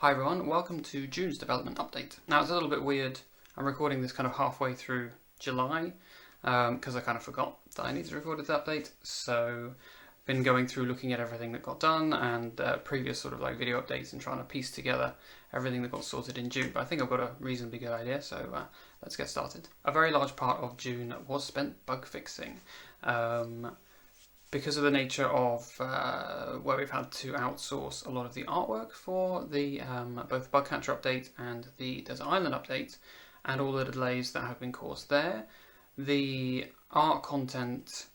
Hi everyone, welcome to June's development update. Now it's a little bit weird, I'm recording this kind of halfway through July because I kind of forgot that I need to record this update, so I've been going through looking at everything that got done and previous sort of like video updates and trying to piece together everything that got sorted in June, but I think I've got a reasonably good idea, so let's get started. A very large part of June was spent bug fixing. Because of the nature of where we've had to outsource a lot of the artwork for the both Bug Catcher update and the Desert Island update, and all the delays that have been caused there, the art content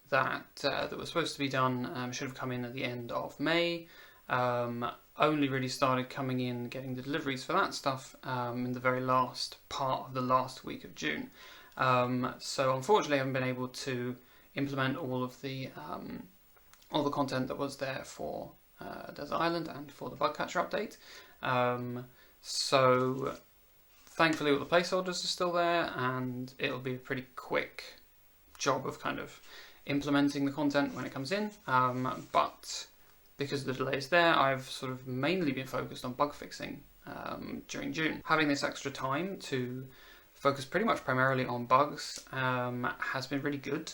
that was supposed to be done should have come in at the end of May. Only really started coming in, getting the deliveries for that stuff in the very last part of the last week of June. So unfortunately I haven't been able to implement all the content that was there for Desert Island and for the Bug Catcher update. So thankfully all the placeholders are still there, and it'll be a pretty quick job of kind of implementing the content when it comes in. But because of the delays there, I've sort of mainly been focused on bug fixing during June. Having this extra time to focus pretty much primarily on bugs has been really good.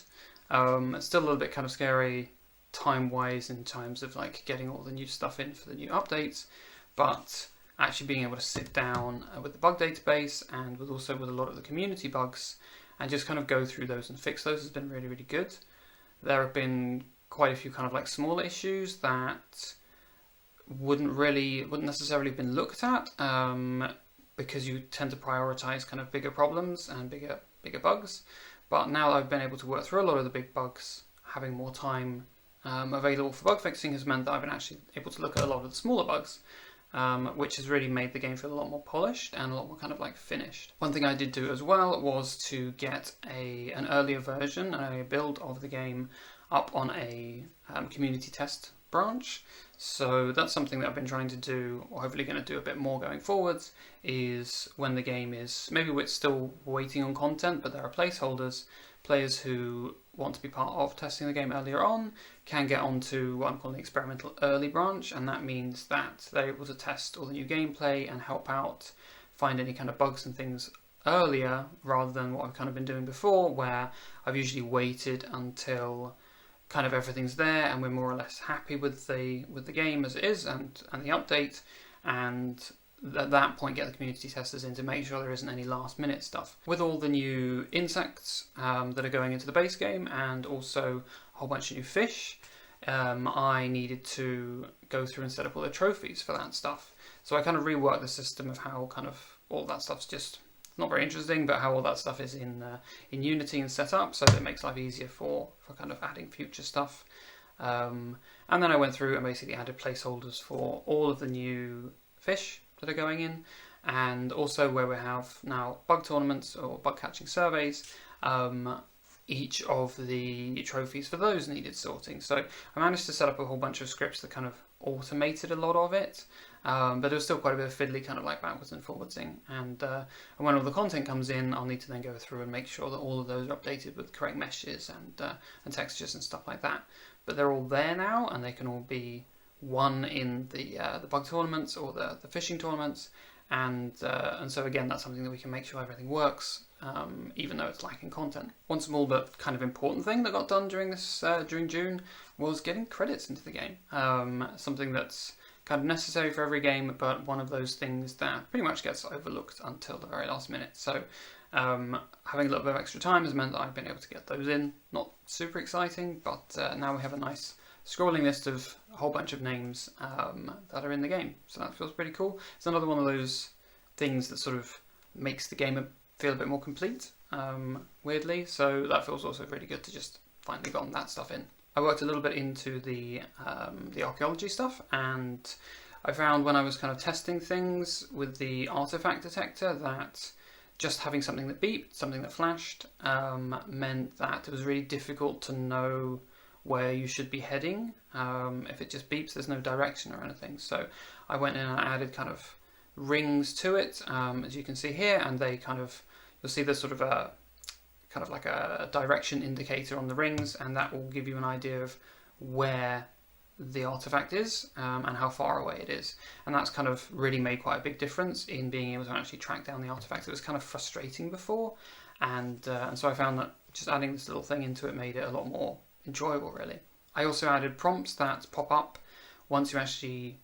It's still a little bit kind of scary time-wise in terms of like getting all the new stuff in for the new updates, but actually being able to sit down with the bug database and also with a lot of the community bugs and just kind of go through those and fix those has been really, really good. There have been quite a few kind of like smaller issues that wouldn't necessarily have been looked at because you tend to prioritize kind of bigger problems and bigger bugs. But now that I've been able to work through a lot of the big bugs, having more time available for bug fixing has meant that I've been actually able to look at a lot of the smaller bugs, which has really made the game feel a lot more polished and a lot more kind of like finished. One thing I did do as well was to get an earlier version, an earlier build of the game up on a community test branch. So that's something that I've been trying to do, or hopefully going to do a bit more going forwards, is when the game is, maybe we're still waiting on content, but there are placeholders, players who want to be part of testing the game earlier on can get onto what I'm calling the experimental early branch, and that means that they're able to test all the new gameplay and help out, find any kind of bugs and things earlier, rather than what I've kind of been doing before, where I've usually waited until kind of everything's there and we're more or less happy with the game as it is and the update, and at that point get the community testers in to make sure there isn't any last minute stuff. With all the new insects that are going into the base game and also a whole bunch of new fish, I needed to go through and set up all the trophies for that stuff. So I kind of reworked the system of how kind of all that stuff's just not very interesting, but how all that stuff is in Unity and set up, so that it makes life easier for kind of adding future stuff. And then I went through and basically added placeholders for all of the new fish that are going in, and also where we have now bug tournaments or bug catching surveys, each of the trophies for those needed sorting. So I managed to set up a whole bunch of scripts that kind of automated a lot of it, but there was still quite a bit of fiddly kind of like backwards and forwardsing, and when all the content comes in, I'll need to then go through and make sure that all of those are updated with correct meshes and textures and stuff like that. But they're all there now, and they can all be won in the bug tournaments or the fishing tournaments, and so again, that's something that we can make sure everything works, even though it's lacking content. One small but kind of important thing that got done during June was getting credits into the game. Something that's kind of necessary for every game, but one of those things that pretty much gets overlooked until the very last minute. So having a little bit of extra time has meant that I've been able to get those in. Not super exciting, but now we have a nice scrolling list of a whole bunch of names that are in the game, so that feels pretty cool. It's another one of those things that sort of makes the game feel a bit more complete, weirdly, so that feels also really good to just finally gotten that stuff in. I worked a little bit into the archaeology stuff, and I found when I was kind of testing things with the artifact detector that just having something that beeped, something that flashed, meant that it was really difficult to know where you should be heading. If it just beeps, there's no direction or anything. So I went in and I added kind of rings to it, as you can see here, and they kind of, you'll see there's sort of a kind of like a direction indicator on the rings, and that will give you an idea of where the artifact is and how far away it is, and that's kind of really made quite a big difference in being able to actually track down the artifact. It was kind of frustrating before, and so I found that just adding this little thing into it made it a lot more enjoyable, really. I also added prompts that pop up once you actually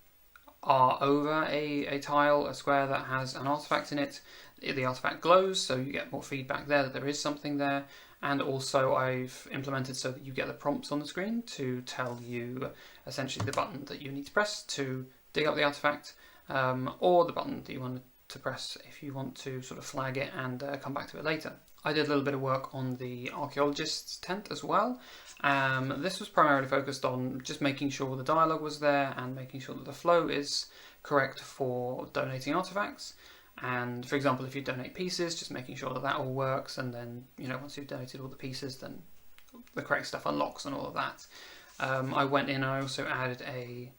are over a tile, a square that has an artifact in it. The artifact glows, so you get more feedback there that there is something there. And also I've implemented so that you get the prompts on the screen to tell you essentially the button that you need to press to dig up the artifact, or the button that you want to press if you want to sort of flag it and come back to it later. I did a little bit of work on the archaeologist's tent as well. This was primarily focused on just making sure the dialogue was there and making sure that the flow is correct for donating artifacts. And for example, if you donate pieces, just making sure that that all works, and then, you know, once you've donated all the pieces, then the correct stuff unlocks and all of that. I went in and I also added a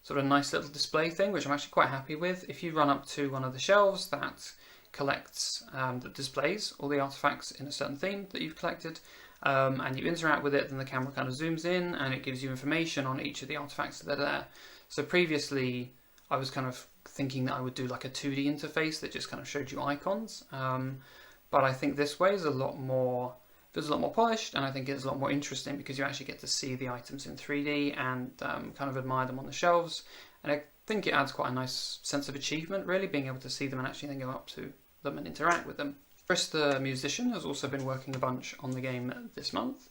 sort of nice little display thing, which I'm actually quite happy with. If you run up to one of the shelves that collects, that displays all the artifacts in a certain theme that you've collected, and you interact with it, then the camera kind of zooms in and it gives you information on each of the artifacts that are there. So previously I was kind of thinking that I would do like a 2D interface that just kind of showed you icons, but I think this way is a lot more, feels a lot more polished, and I think it's a lot more interesting because you actually get to see the items in 3D and kind of admire them on the shelves, and I think it adds quite a nice sense of achievement, really, being able to see them and actually then go up to them and interact with them. Chris the musician has also been working a bunch on the game this month,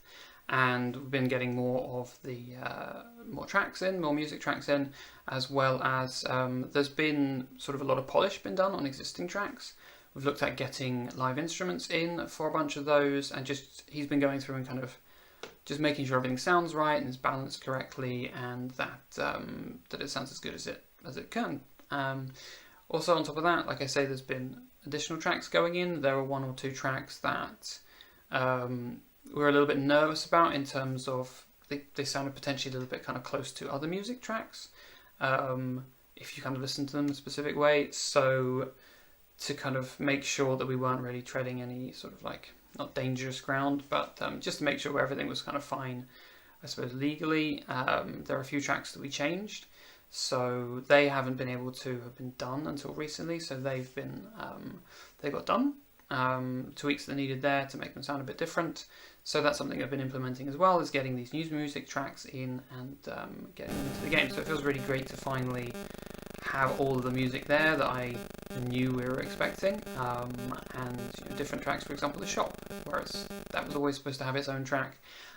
and we've been getting more of the more tracks in, more music tracks in, as well as there's been sort of a lot of polish been done on existing tracks. We've looked at getting live instruments in for a bunch of those, and just he's been going through and kind of just making sure everything sounds right and is balanced correctly, and that that it sounds as good as it can. Also on top of that, like I say, there's been additional tracks going in. There are 1 or 2 tracks that we're a little bit nervous about in terms of they sounded potentially a little bit kind of close to other music tracks, if you kind of listen to them in a specific way. So to kind of make sure that we weren't really treading any sort of like, not dangerous ground, but just to make sure everything was kind of fine, I suppose, legally, there are a few tracks that we changed. So they haven't been able to have been done until recently, so they've been they got done. Tweaks that are needed there to make them sound a bit different. So that's something I've been implementing as well, is getting these new music tracks in and getting them into the game. So it feels really great to finally have all of the music there that I knew we were expecting, and you know, different tracks, for example the shop, whereas that was always supposed to have its own track,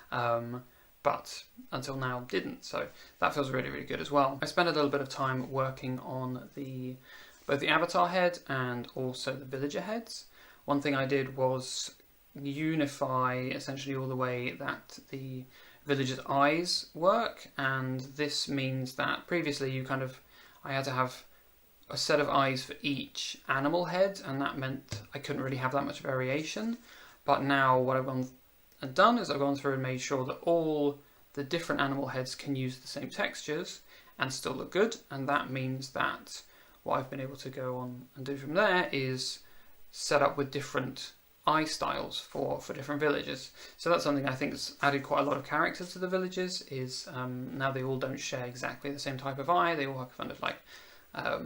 but until now didn't, so that feels really, really good as well. I spent a little bit of time working on both the avatar head and also the villager heads. One thing I did was unify essentially all the way that the villager's eyes work, and this means that previously I had to have a set of eyes for each animal head, and that meant I couldn't really have that much variation. But now what I've gone and done is I've gone through and made sure that all the different animal heads can use the same textures and still look good, and that means that what I've been able to go on and do from there is set up with different eye styles for different villages. So that's something I think has added quite a lot of character to the villages, is now they all don't share exactly the same type of eye. They all have kind of like a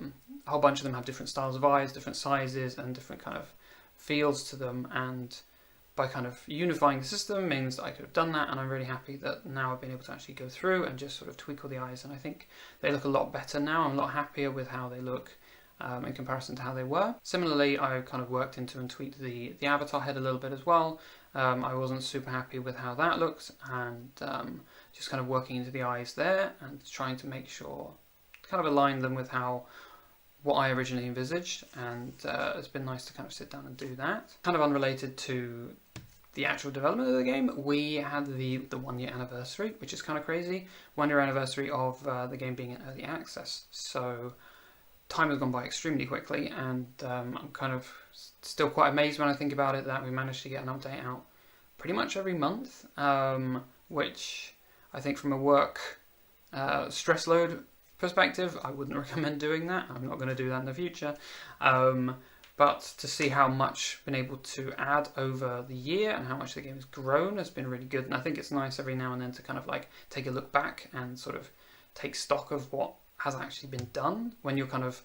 whole bunch of them have different styles of eyes, different sizes, and different kind of feels to them, and by kind of unifying the system means that I could have done that, and I'm really happy that now I've been able to actually go through and just sort of tweak all the eyes, and I think they look a lot better now. I'm a lot happier with how they look in comparison to how they were. Similarly, I kind of worked into and tweaked the avatar head a little bit as well. I wasn't super happy with how that looked, and just kind of working into the eyes there and trying to make sure, kind of align them with what I originally envisaged, and it's been nice to kind of sit down and do that. Kind of unrelated to the actual development of the game, we had the 1 year anniversary, which is kind of crazy. 1 year anniversary of the game being in early access. So time has gone by extremely quickly, and I'm kind of still quite amazed when I think about it that we managed to get an update out pretty much every month, which I think from a work stress load perspective, I wouldn't recommend doing that. I'm not going to do that in the future. But to see how much I've been able to add over the year and how much the game has grown has been really good. And I think it's nice every now and then to kind of like take a look back and sort of take stock of what has actually been done. When you're kind of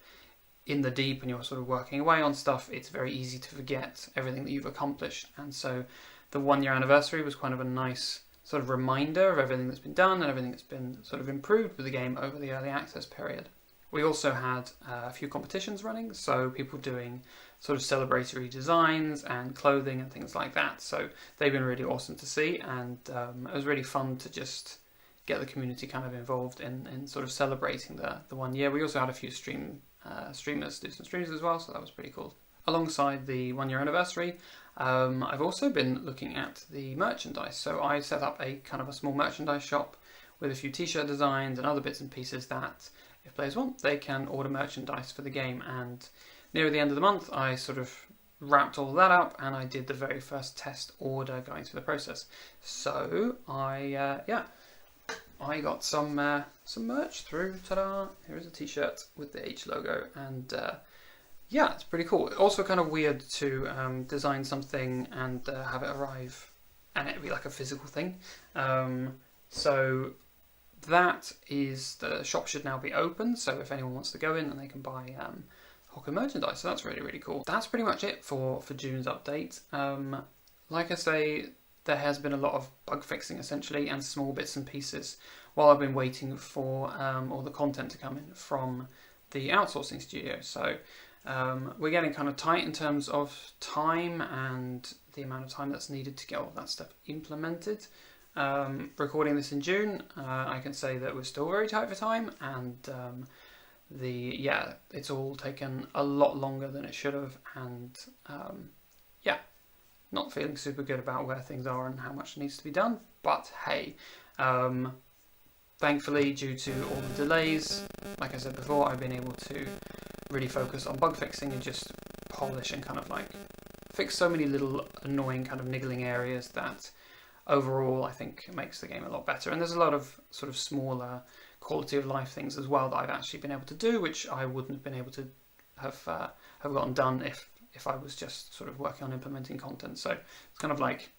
in the deep and you're sort of working away on stuff, it's very easy to forget everything that you've accomplished. And so the 1 year anniversary was kind of a nice sort of reminder of everything that's been done and everything that's been sort of improved with the game over the early access period. We also had a few competitions running, so people doing sort of celebratory designs and clothing and things like that. So they've been really awesome to see, and it was really fun to just get the community kind of involved in sort of celebrating the 1 year. We also had a few streamers do some streams as well, so that was pretty cool. Alongside the 1 year anniversary, I've also been looking at the merchandise. So I set up a kind of a small merchandise shop with a few t-shirt designs and other bits and pieces that, if players want, they can order merchandise for the game. And near the end of the month, I sort of wrapped all that up and I did the very first test order going through the process. So I got some merch through. Ta-da! Here is a t-shirt with the H logo, and yeah, it's pretty cool. Also kind of weird to design something and have it arrive and it be like a physical thing. So that is, the shop should now be open, so if anyone wants to go in, then they can buy Hokko merchandise. So that's really, really cool. That's pretty much it for June's update. Like I say, there has been a lot of bug fixing essentially and small bits and pieces while I've been waiting for all the content to come in from the outsourcing studio. So we're getting kind of tight in terms of time and the amount of time that's needed to get all that stuff implemented. Recording this in June, I can say that we're still very tight for time, and it's all taken a lot longer than it should have, and yeah, not feeling super good about where things are and how much needs to be done. But hey, thankfully, due to all the delays, like I said before, I've been able to really focus on bug fixing and just polish and kind of like fix so many little annoying kind of niggling areas that overall I think makes the game a lot better. And there's a lot of sort of smaller quality of life things as well that I've actually been able to do, which I wouldn't have been able to have gotten done if I was just sort of working on implementing content. So it's kind of like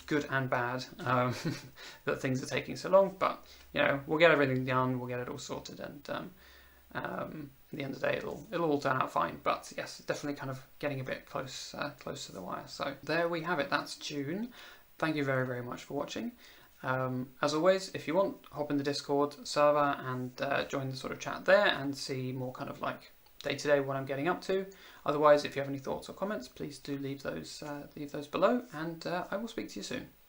good and bad that things are taking so long, but you know, we'll get everything done, we'll get it all sorted, and at the end of the day it'll all turn out fine. But yes, definitely kind of getting a bit close to the wire. So there we have it, that's June. Thank you very, very much for watching. As always, if you want, hop in the Discord server and join the sort of chat there and see more kind of like day-to-day what I'm getting up to. Otherwise, if you have any thoughts or comments, please do leave those below, and I will speak to you soon.